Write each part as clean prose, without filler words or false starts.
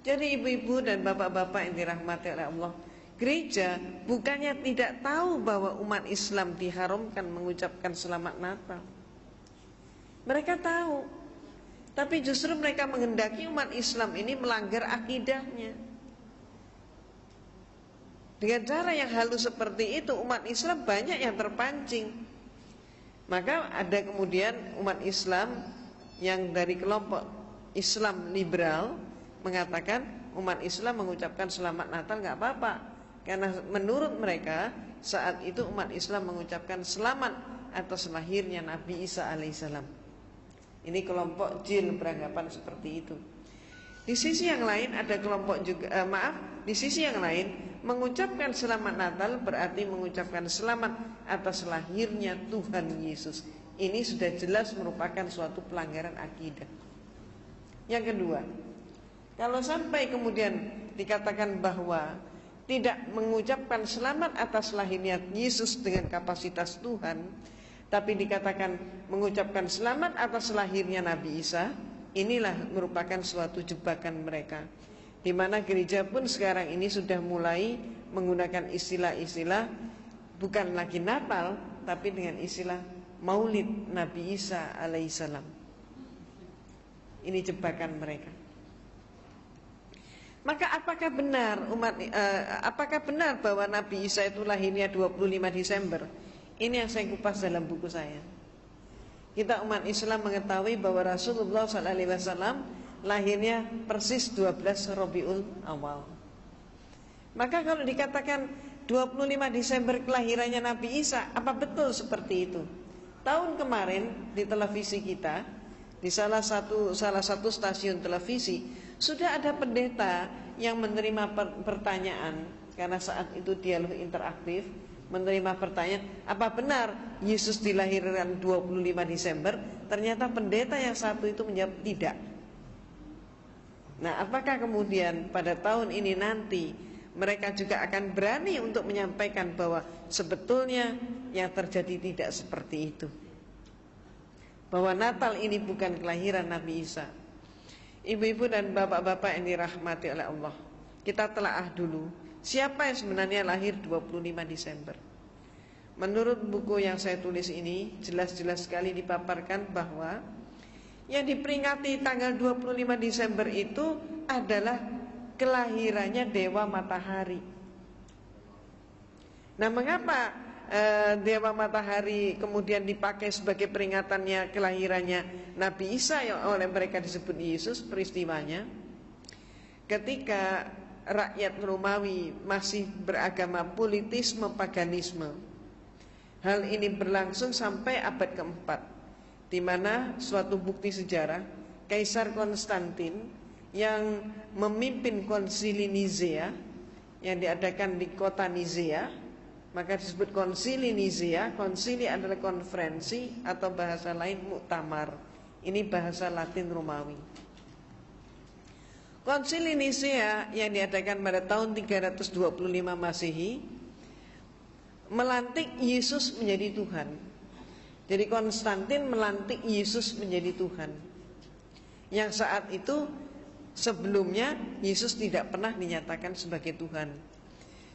Jadi ibu-ibu dan bapak-bapak yang dirahmati oleh Allah, gereja bukannya tidak tahu bahwa umat Islam diharamkan mengucapkan selamat Natal. Mereka tahu, tapi justru mereka menghendaki umat Islam ini melanggar akidahnya. Dengan cara yang halus seperti itu, umat Islam banyak yang terpancing. Maka ada kemudian umat Islam yang dari kelompok Islam liberal mengatakan umat Islam mengucapkan selamat Natal nggak apa-apa, karena menurut mereka saat itu umat Islam mengucapkan selamat atas lahirnya Nabi Isa alaihissalam. Ini kelompok jil beranggapan seperti itu. Di sisi yang lain ada kelompok juga di sisi yang lain mengucapkan selamat Natal berarti mengucapkan selamat atas lahirnya Tuhan Yesus. Ini sudah jelas merupakan suatu pelanggaran akidah. Yang kedua, kalau sampai kemudian dikatakan bahwa tidak mengucapkan selamat atas lahirnya Yesus dengan kapasitas Tuhan, tapi dikatakan mengucapkan selamat atas lahirnya Nabi Isa, inilah merupakan suatu jebakan mereka. Di mana gereja pun sekarang ini sudah mulai menggunakan istilah-istilah bukan lagi Natal, tapi dengan istilah Maulid Nabi Isa alaihissalam. Ini jebakan mereka. Maka apakah benar bahwa Nabi Isa itu lahirnya 25 Desember? Ini yang saya kupas dalam buku saya. Kita umat Islam mengetahui bahwa Rasulullah SAW lahirnya persis 12 Rabiul Awal. Maka kalau dikatakan 25 Desember kelahirannya Nabi Isa, apa betul seperti itu? Tahun kemarin di televisi kita, di salah satu stasiun televisi, sudah ada pendeta yang menerima pertanyaan, karena saat itu dialog interaktif, menerima pertanyaan, apa benar Yesus dilahirkan 25 Desember? Ternyata pendeta yang satu itu menjawab tidak. Nah, apakah kemudian pada tahun ini nanti mereka juga akan berani untuk menyampaikan bahwa sebetulnya yang terjadi tidak seperti itu, bahwa Natal ini bukan kelahiran Nabi Isa? Ibu-ibu dan bapak-bapak yang dirahmati oleh Allah, kita telaah dulu siapa yang sebenarnya lahir 25 Desember. Menurut buku yang saya tulis ini, jelas-jelas sekali dipaparkan bahwa yang diperingati tanggal 25 Desember itu adalah kelahirannya Dewa Matahari. Nah, mengapa Dewa Matahari kemudian dipakai sebagai peringatannya kelahirannya Nabi Isa yang oleh mereka disebut Yesus? Peristiwanya ketika rakyat Romawi masih beragama politisme paganisme. Hal ini berlangsung sampai abad keempat, di mana suatu bukti sejarah Kaisar Konstantin yang memimpin konsili Nizea yang diadakan di kota Nizea, maka disebut konsili Nizea. Konsili adalah konferensi atau bahasa lain muktamar. Ini bahasa Latin Romawi. Konsili Nizea yang diadakan pada tahun 325 Masehi melantik Yesus menjadi Tuhan. Jadi Konstantin melantik Yesus menjadi Tuhan, yang saat itu sebelumnya Yesus tidak pernah dinyatakan sebagai Tuhan.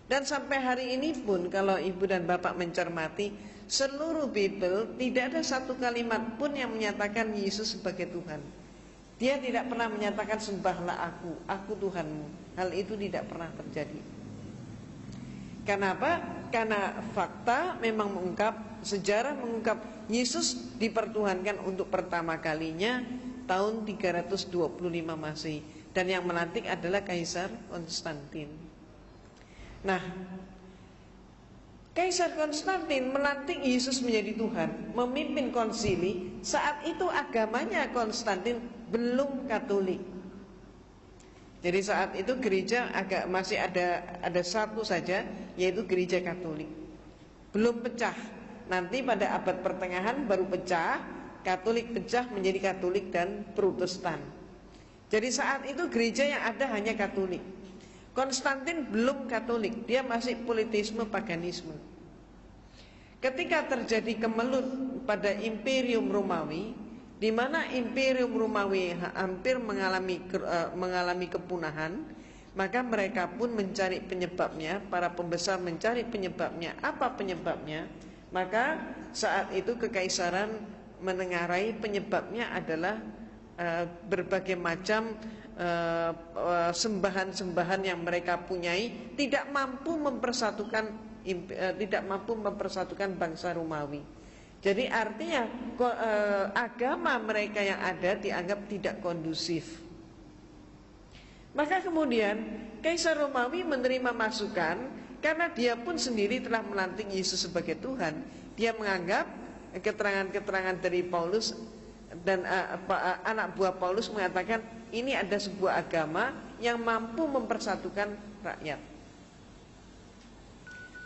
Dan sampai hari ini pun kalau ibu dan bapak mencermati seluruh Bible, tidak ada satu kalimat pun yang menyatakan Yesus sebagai Tuhan. Dia tidak pernah menyatakan sembahlah aku Tuhanmu. Hal itu tidak pernah terjadi. Kenapa? Karena fakta memang mengungkap, sejarah mengungkap Yesus dipertuhankan untuk pertama kalinya tahun 325 Masehi, dan yang melantik adalah Kaisar Konstantin. Nah, Kaisar Konstantin melantik Yesus menjadi Tuhan, memimpin konsili. Saat itu agamanya Konstantin belum Katolik. Jadi saat itu gereja masih ada satu saja, yaitu gereja Katolik. Belum pecah. Nanti pada abad pertengahan baru pecah, Katolik pecah menjadi Katolik dan Protestan. Jadi saat itu gereja yang ada hanya Katolik. Konstantin belum Katolik, dia masih politisme paganisme. Ketika terjadi kemelut pada Imperium Romawi, di mana Imperium Romawi hampir mengalami kepunahan, maka mereka pun mencari penyebabnya, para pembesar mencari penyebabnya. Apa penyebabnya? Maka saat itu kekaisaran menengarai penyebabnya adalah berbagai macam sembahan-sembahan yang mereka punyai tidak mampu mempersatukan bangsa Romawi. Jadi artinya agama mereka yang ada dianggap tidak kondusif. Maka kemudian Kaisar Romawi menerima masukan, karena dia pun sendiri telah melantik Yesus sebagai Tuhan. Dia menganggap keterangan-keterangan dari Paulus dan anak buah Paulus mengatakan ini ada sebuah agama yang mampu mempersatukan rakyat.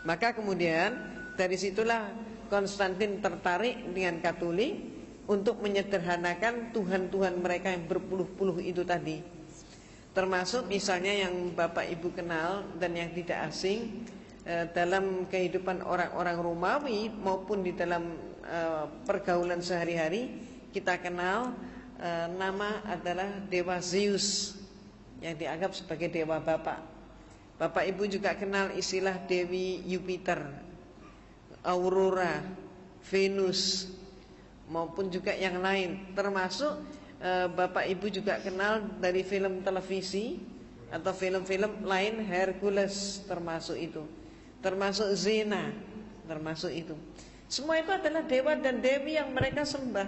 Maka kemudian dari situlah Konstantin tertarik dengan Katolik untuk menyederhanakan Tuhan-Tuhan mereka yang berpuluh-puluh itu tadi. Termasuk misalnya yang Bapak Ibu kenal dan yang tidak asing dalam kehidupan orang-orang Romawi maupun di dalam pergaulan sehari-hari, kita kenal nama adalah Dewa Zeus yang dianggap sebagai Dewa Bapak. Bapak Ibu juga kenal istilah Dewi Jupiter, Aurora, Venus, maupun juga yang lain. Termasuk Bapak Ibu juga kenal dari film televisi atau film-film lain, Hercules termasuk itu, termasuk Xena termasuk itu. Semua itu adalah dewa dan dewi yang mereka sembah.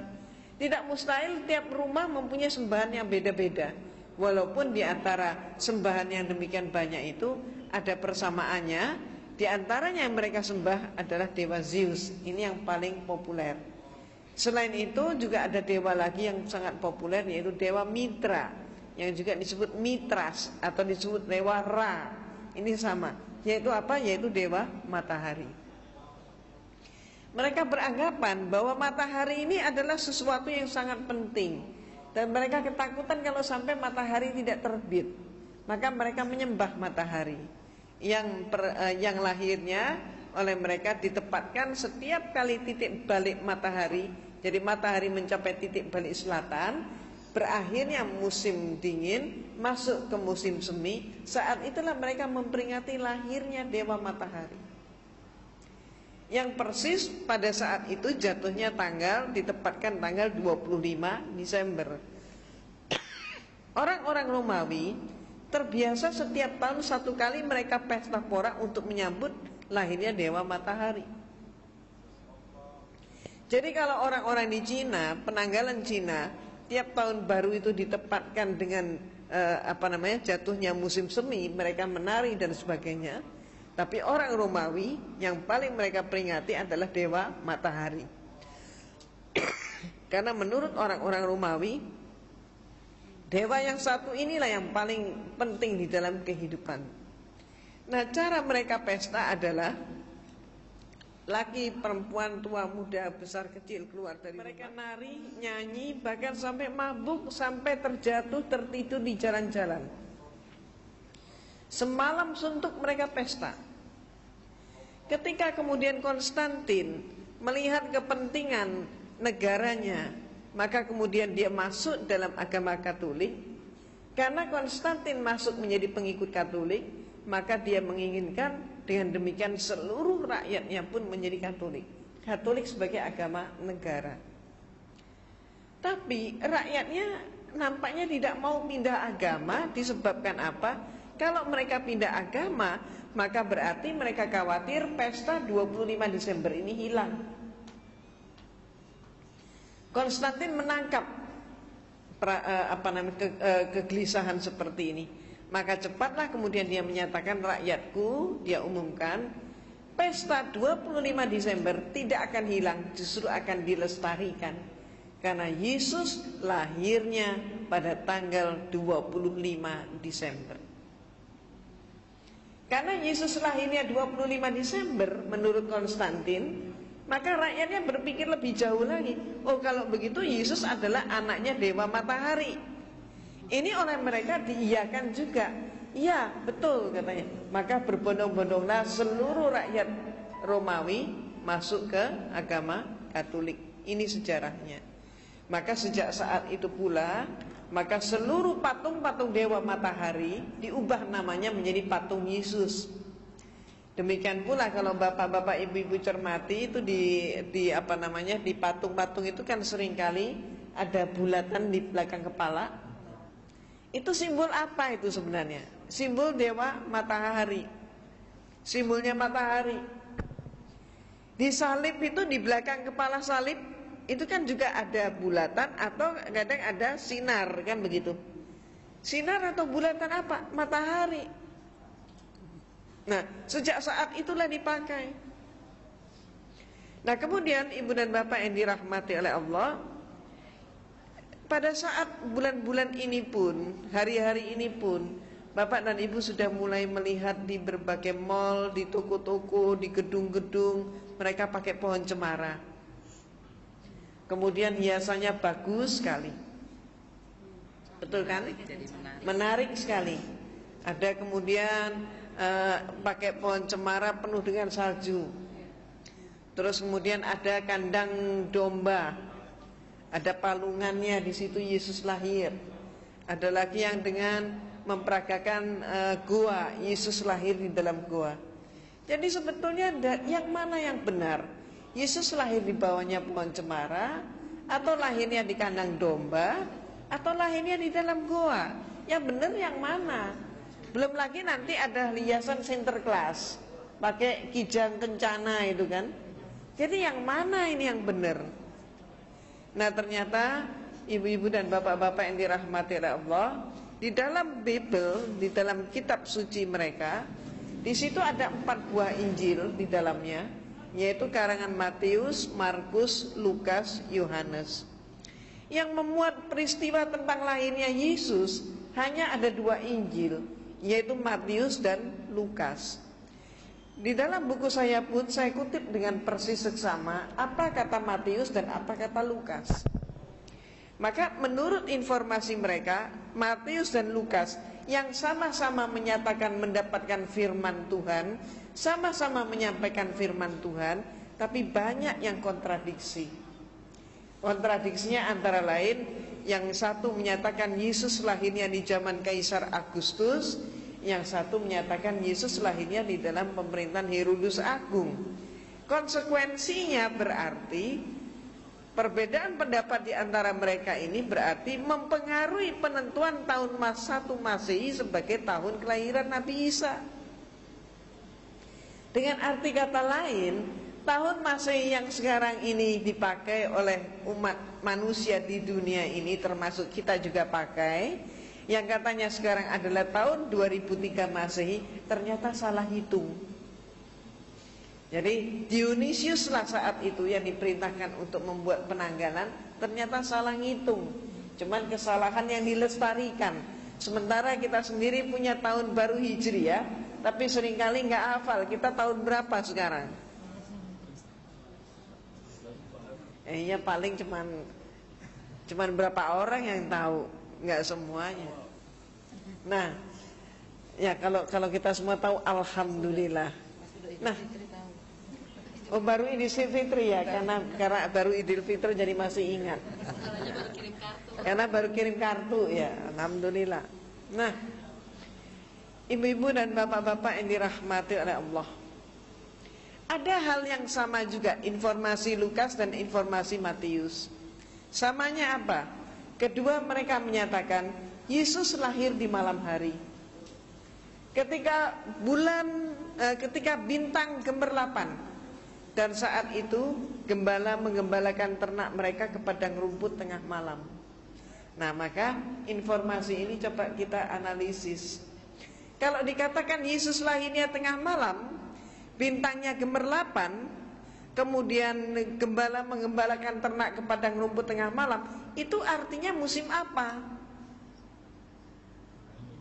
Tidak mustahil tiap rumah mempunyai sembahan yang beda-beda. Walaupun di antara sembahan yang demikian banyak itu ada persamaannya. Di antaranya yang mereka sembah adalah Dewa Zeus. Ini yang paling populer. Selain itu juga ada dewa lagi yang sangat populer, yaitu Dewa Mitra, yang juga disebut Mitras atau disebut Dewa Ra. Ini sama, yaitu apa? Yaitu Dewa Matahari. Mereka beranggapan bahwa matahari ini adalah sesuatu yang sangat penting, dan mereka ketakutan kalau sampai matahari tidak terbit. Maka mereka menyembah matahari yang lahirnya oleh mereka ditempatkan setiap kali titik balik matahari. Jadi matahari mencapai titik balik selatan, berakhirnya musim dingin, masuk ke musim semi. Saat itulah mereka memperingati lahirnya Dewa Matahari, yang persis pada saat itu jatuhnya ditempatkan tanggal 25 Desember. Orang-orang Romawi terbiasa setiap tahun satu kali mereka pesta pora untuk menyambut lahirnya Dewa Matahari. Jadi kalau orang-orang di Cina, penanggalan Cina, tiap tahun baru itu ditempatkan dengan jatuhnya musim semi, mereka menari dan sebagainya. Tapi orang Romawi yang paling mereka peringati adalah Dewa Matahari. Karena menurut orang-orang Romawi, dewa yang satu inilah yang paling penting di dalam kehidupan. Nah, cara mereka pesta adalah laki, perempuan, tua, muda, besar, kecil keluar dari mereka rumah. Nari, nyanyi, bahkan sampai mabuk, sampai terjatuh, tertidur di jalan-jalan. Semalam suntuk mereka pesta. Ketika kemudian Konstantin melihat kepentingan negaranya, maka kemudian dia masuk dalam agama Katolik. Karena Konstantin masuk menjadi pengikut Katolik, maka dia menginginkan dengan demikian seluruh rakyatnya pun menjadi Katolik. Katolik sebagai agama negara. Tapi rakyatnya nampaknya tidak mau pindah agama. Disebabkan apa? Kalau mereka pindah agama, maka berarti mereka khawatir pesta 25 Desember ini hilang. Konstantin menangkap kegelisahan seperti ini. Maka cepatlah kemudian dia menyatakan, rakyatku, dia umumkan, pesta 25 Desember tidak akan hilang, justru akan dilestarikan. Karena Yesus lahirnya pada tanggal 25 Desember. Karena Yesus lahirnya 25 Desember menurut Konstantin, maka rakyatnya berpikir lebih jauh lagi. Oh, kalau begitu Yesus adalah anaknya Dewa Matahari. Ini oleh mereka diiyakan juga. Ya, betul katanya. Maka berbondong-bondonglah seluruh rakyat Romawi masuk ke agama Katolik. Ini sejarahnya. Maka sejak saat itu pula, maka seluruh patung-patung dewa matahari diubah namanya menjadi patung Yesus. Demikian pula kalau bapak-bapak ibu-ibu cermati itu di apa namanya, di patung-patung itu kan seringkali ada bulatan di belakang kepala. Itu simbol apa itu sebenarnya? Simbol dewa matahari. Simbolnya matahari. Di salib itu, di belakang kepala salib itu kan juga ada bulatan atau kadang ada sinar, kan begitu. Sinar atau bulatan apa? Matahari. Nah, sejak saat itulah dipakai. Nah, kemudian ibu dan bapak yang dirahmati oleh Allah, pada saat bulan-bulan ini pun, hari-hari ini pun, bapak dan ibu sudah mulai melihat di berbagai mall, di toko-toko, di gedung-gedung, mereka pakai pohon cemara. Kemudian hiasannya bagus sekali. Betul kan? Menarik sekali. Ada kemudian pakai pohon cemara penuh dengan salju. Terus kemudian ada kandang domba. Ada palungannya, di situ Yesus lahir. Ada lagi yang dengan memperagakan gua, Yesus lahir di dalam gua. Jadi sebetulnya yang mana yang benar? Yesus lahir di bawahnya pohon cemara, atau lahirnya di kandang domba, atau lahirnya di dalam gua? Yang benar yang mana? Belum lagi nanti ada hiasan Sinterklas, pakai kijang kencana itu kan. Jadi yang mana ini yang benar? Nah, ternyata ibu-ibu dan bapak-bapak yang dirahmati oleh Allah, di dalam Bible, di dalam kitab suci mereka, di situ ada 4 buah Injil di dalamnya, yaitu karangan Matius, Markus, Lukas, Yohanes. Yang memuat peristiwa tentang lahirnya Yesus hanya ada 2 Injil, yaitu Matius dan Lukas. Di dalam buku saya pun saya kutip dengan persis seksama apa kata Matius dan apa kata Lukas. Maka menurut informasi mereka, Matius dan Lukas yang sama-sama menyatakan mendapatkan firman Tuhan, sama-sama menyampaikan firman Tuhan, tapi banyak yang kontradiksi. Kontradiksinya antara lain, yang satu menyatakan Yesus lahirnya di zaman Kaisar Agustus, yang satu menyatakan Yesus lahirnya di dalam pemerintahan Herodes Agung. Konsekuensinya berarti perbedaan pendapat di antara mereka ini berarti mempengaruhi penentuan tahun 1 Masehi sebagai tahun kelahiran Nabi Isa. Dengan arti kata lain, tahun Masehi yang sekarang ini dipakai oleh umat manusia di dunia ini, termasuk kita juga pakai, yang katanya sekarang adalah tahun 2003 Masehi, ternyata salah hitung. Jadi Dionysius lah saat itu yang diperintahkan untuk membuat penanggalan, ternyata salah ngitung. Cuman kesalahan yang dilestarikan. Sementara kita sendiri punya tahun baru Hijriah, tapi seringkali nggak hafal kita tahun berapa sekarang. Ya paling cuman berapa orang yang tahu, nggak semuanya. Nah, ya kalau kita semua tahu, alhamdulillah. Nah, baru Idul Fitri ya, karena baru Idul Fitri jadi masih ingat. Karena baru kirim kartu ya, alhamdulillah. Nah, ibu-ibu dan bapak-bapak yang dirahmati oleh Allah, ada hal yang sama juga informasi Lukas dan informasi Matius. Samanya apa? Kedua mereka menyatakan Yesus lahir di malam hari. Ketika bintang gemerlapan, dan saat itu gembala menggembalakan ternak mereka ke padang rumput tengah malam. Nah, maka informasi ini coba kita analisis. Kalau dikatakan Yesus lahirnya tengah malam, bintangnya gemerlapan, kemudian gembala menggembalakan ternak ke padang rumput tengah malam, itu artinya musim apa?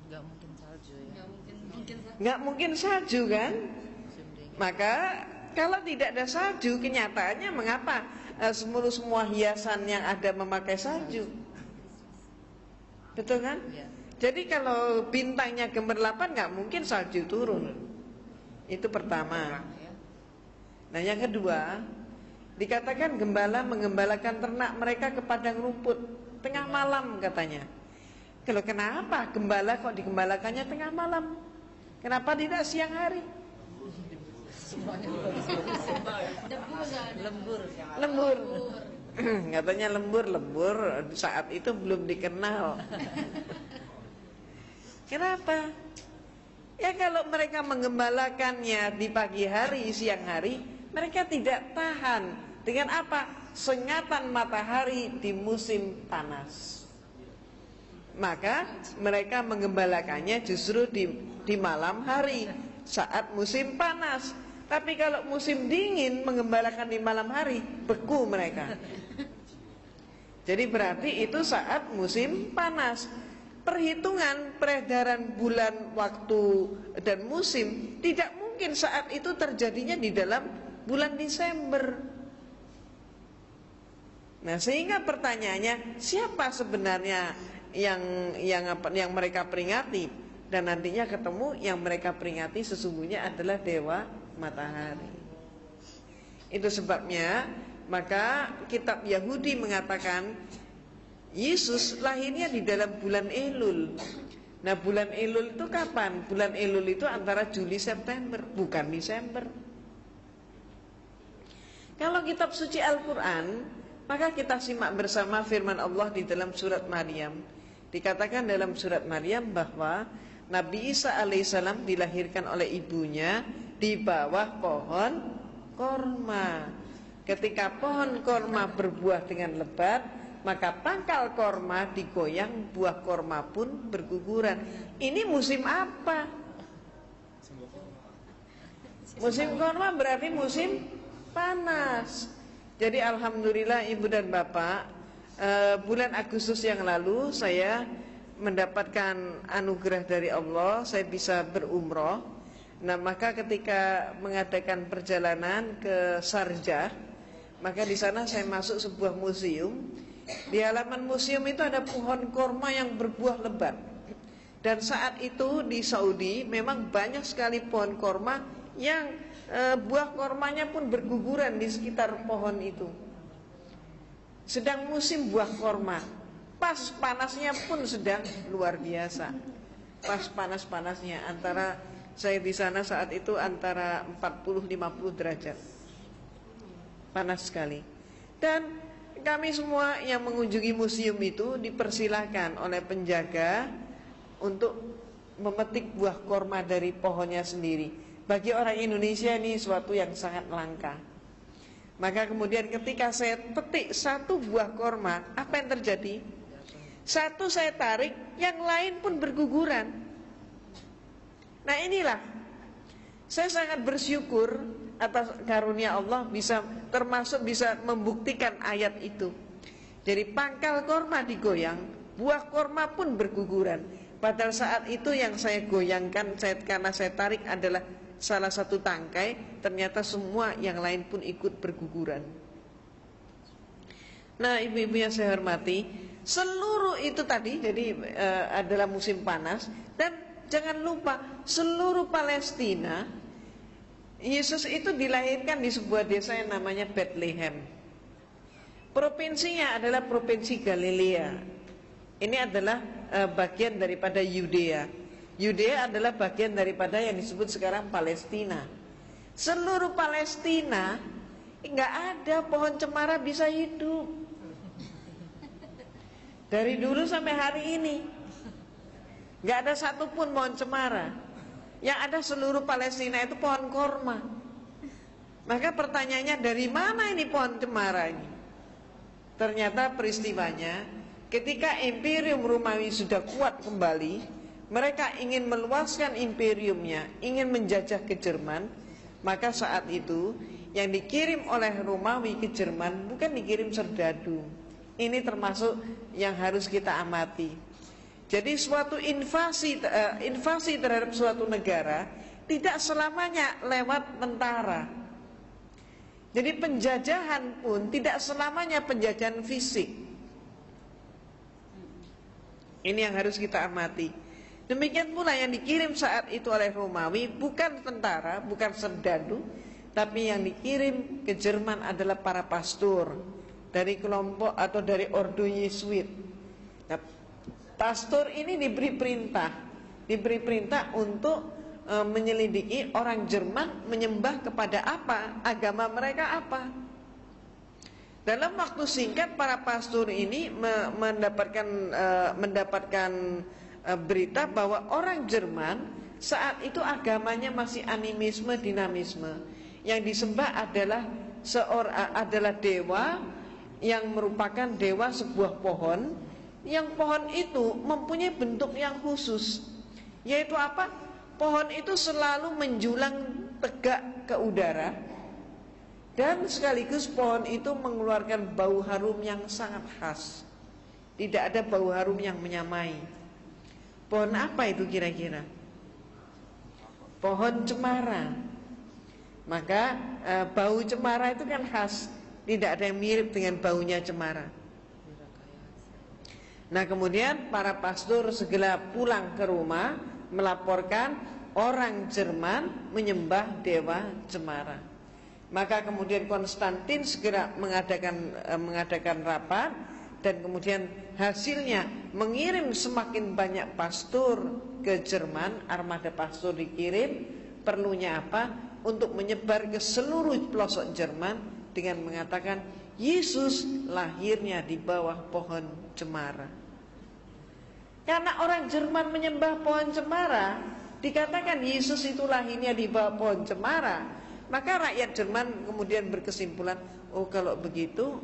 Nggak mungkin salju ya. Nggak mungkin salju kan? Maka kalau tidak ada salju, kenyataannya mengapa semua hiasan yang ada memakai salju? Betul kan? Ya. Jadi kalau bintangnya gemerlapan, nggak mungkin salju turun. Itu pertama. Nah, yang kedua, Dikatakan gembala mengembalakan ternak mereka ke padang rumput tengah malam katanya. Kalau kenapa gembala kok digembalakannya tengah malam? Kenapa tidak siang hari? Lembur. Katanya lembur saat itu belum dikenal. Kenapa? Ya kalau mereka mengembalakannya di pagi hari, siang hari, mereka tidak tahan. Dengan apa? Sengatan matahari di musim panas. Maka mereka mengembalakannya justru di malam hari saat musim panas. Tapi kalau musim dingin mengembalakan di malam hari, beku mereka. Jadi berarti itu saat musim panas. Perhitungan peredaran bulan, waktu, dan musim tidak mungkin saat itu terjadinya di dalam bulan Desember. Nah, sehingga pertanyaannya, siapa sebenarnya yang mereka peringati? Dan nantinya ketemu yang mereka peringati sesungguhnya adalah dewa matahari. Itu sebabnya maka kitab Yahudi mengatakan Yesus lahirnya di dalam bulan Elul. Nah, bulan Elul itu kapan? Bulan Elul itu antara Juli September, bukan Desember. Kalau kitab suci Al-Quran, maka kita simak bersama firman Allah di dalam surat Maryam. Dikatakan dalam surat Maryam bahwa Nabi Isa alaihissalam dilahirkan oleh ibunya di bawah pohon korma. Ketika pohon korma berbuah dengan lebat, maka pangkal korma digoyang, buah korma pun berguguran. Ini musim apa? Musim korma berarti musim panas. Jadi alhamdulillah ibu dan bapak, bulan Agustus yang lalu saya mendapatkan anugerah dari Allah, saya bisa berumroh. Nah, maka ketika mengadakan perjalanan ke Sharjah, maka di sana saya masuk sebuah museum. Di halaman museum itu ada pohon korma yang berbuah lebat. Dan saat itu di Saudi memang banyak sekali pohon korma yang buah kormanya pun berguguran di sekitar pohon itu. Sedang musim buah korma, pas panasnya pun sedang luar biasa. Pas panas-panasnya, antara saya di sana saat itu antara 40-50 derajat. Panas sekali. Dan kami semua yang mengunjungi museum itu dipersilahkan oleh penjaga untuk memetik buah korma dari pohonnya sendiri. Bagi orang Indonesia ini suatu yang sangat langka. Maka kemudian ketika saya petik satu buah korma, apa yang terjadi? Satu saya tarik, yang lain pun berguguran. Nah, inilah saya sangat bersyukur atas karunia Allah termasuk bisa membuktikan ayat itu. Jadi pangkal korma digoyang, buah korma pun berguguran. Padahal saat itu yang saya goyangkan karena saya tarik adalah salah satu tangkai, ternyata semua yang lain pun ikut berguguran. Nah, ibu-ibu yang saya hormati, seluruh itu tadi jadi adalah musim panas. Dan jangan lupa seluruh Palestina, Yesus itu dilahirkan di sebuah desa yang namanya Bethlehem. Provinsinya adalah provinsi Galilea. Ini adalah bagian daripada Yudea. Yudea adalah bagian daripada yang disebut sekarang Palestina. Seluruh Palestina nggak ada pohon cemara bisa hidup. Dari dulu sampai hari ini nggak ada satupun pohon cemara. Yang ada seluruh Palestina itu pohon korma. Maka pertanyaannya, dari mana ini pohon cemara ini? Ternyata peristiwanya ketika Imperium Romawi sudah kuat kembali, mereka ingin meluaskan imperiumnya, ingin menjajah ke Jerman. Maka saat itu yang dikirim oleh Romawi ke Jerman bukan dikirim serdadu. Ini termasuk yang harus kita amati. Jadi suatu invasi terhadap suatu negara tidak selamanya lewat tentara. Jadi penjajahan pun tidak selamanya penjajahan fisik. Ini yang harus kita amati. Demikian pula yang dikirim saat itu oleh Romawi bukan tentara, bukan serdadu, tapi yang dikirim ke Jerman adalah para pastor dari kelompok atau dari ordo Yesuit. Nah, pastor ini diberi perintah untuk menyelidiki orang Jerman menyembah kepada apa, agama mereka apa. Dalam waktu singkat para pastor ini mendapatkan berita bahwa orang Jerman saat itu agamanya masih animisme, dinamisme. Yang disembah adalah dewa yang merupakan dewa sebuah pohon, yang pohon itu mempunyai bentuk yang khusus, yaitu apa? Pohon itu selalu menjulang tegak ke udara, dan sekaligus pohon itu mengeluarkan bau harum yang sangat khas. Tidak ada bau harum yang menyamai. Pohon apa itu kira-kira? Pohon cemara. Maka bau cemara itu kan khas, tidak ada yang mirip dengan baunya cemara. Nah, kemudian para pastor segera pulang ke rumah melaporkan orang Jerman menyembah dewa cemara. Maka kemudian Konstantin segera mengadakan rapat, dan kemudian hasilnya mengirim semakin banyak pastor ke Jerman. Armada pastor dikirim, perlunya apa? Untuk menyebar ke seluruh pelosok Jerman dengan mengatakan Yesus lahirnya di bawah pohon cemara. Karena orang Jerman menyembah pohon cemara, dikatakan Yesus itu lahirnya di bawah pohon cemara, maka rakyat Jerman kemudian berkesimpulan, oh kalau begitu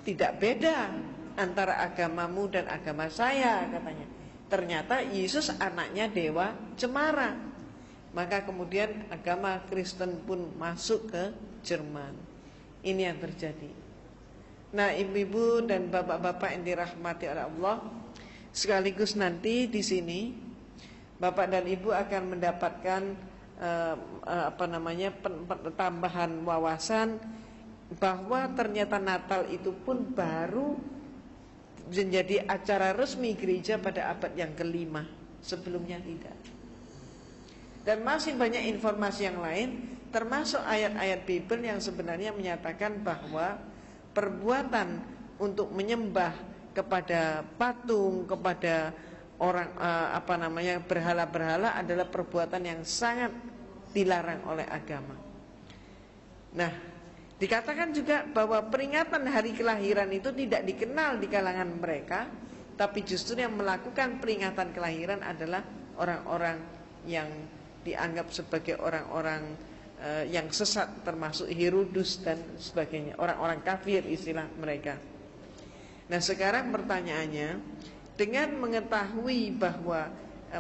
tidak beda antara agamamu dan agama saya, katanya. Ternyata Yesus anaknya dewa cemara. Maka kemudian agama Kristen pun masuk ke Jerman. Ini yang terjadi. Nah, ibu-ibu dan bapak-bapak yang dirahmati oleh Allah, sekaligus nanti di sini bapak dan ibu akan mendapatkan tambahan wawasan bahwa ternyata Natal itu pun baru menjadi acara resmi gereja pada abad yang ke-5. Sebelumnya tidak. Dan masih banyak informasi yang lain, termasuk ayat-ayat Bible yang sebenarnya menyatakan bahwa perbuatan untuk menyembah kepada patung, kepada orang berhala-berhala adalah perbuatan yang sangat dilarang oleh agama. Nah, dikatakan juga bahwa peringatan hari kelahiran itu tidak dikenal di kalangan mereka, tapi justru yang melakukan peringatan kelahiran adalah orang-orang yang dianggap sebagai orang-orang yang sesat, termasuk Herodus dan sebagainya, orang-orang kafir istilah mereka. Nah, sekarang pertanyaannya, dengan mengetahui bahwa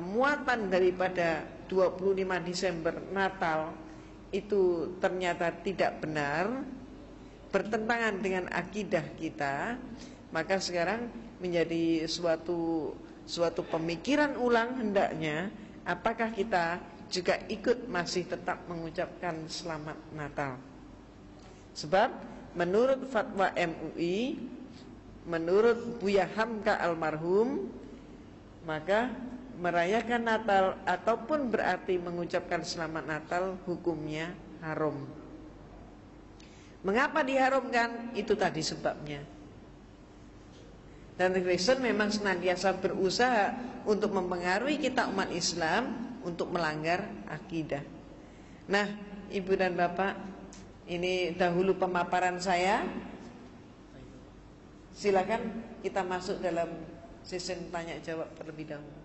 muatan daripada 25 Desember Natal itu ternyata tidak benar, bertentangan dengan akidah kita, maka sekarang menjadi suatu pemikiran ulang hendaknya, apakah kita juga ikut masih tetap mengucapkan selamat Natal. Sebab menurut fatwa MUI, menurut Buya Hamka almarhum, maka merayakan Natal ataupun berarti mengucapkan selamat Natal hukumnya haram. Mengapa diharamkan? Itu tadi sebabnya. Dan Kristen memang senantiasa berusaha untuk mempengaruhi kita umat Islam untuk melanggar akidah. Nah, ibu dan bapak, ini dahulu pemaparan saya. Silakan kita masuk dalam sesi tanya jawab terlebih dahulu.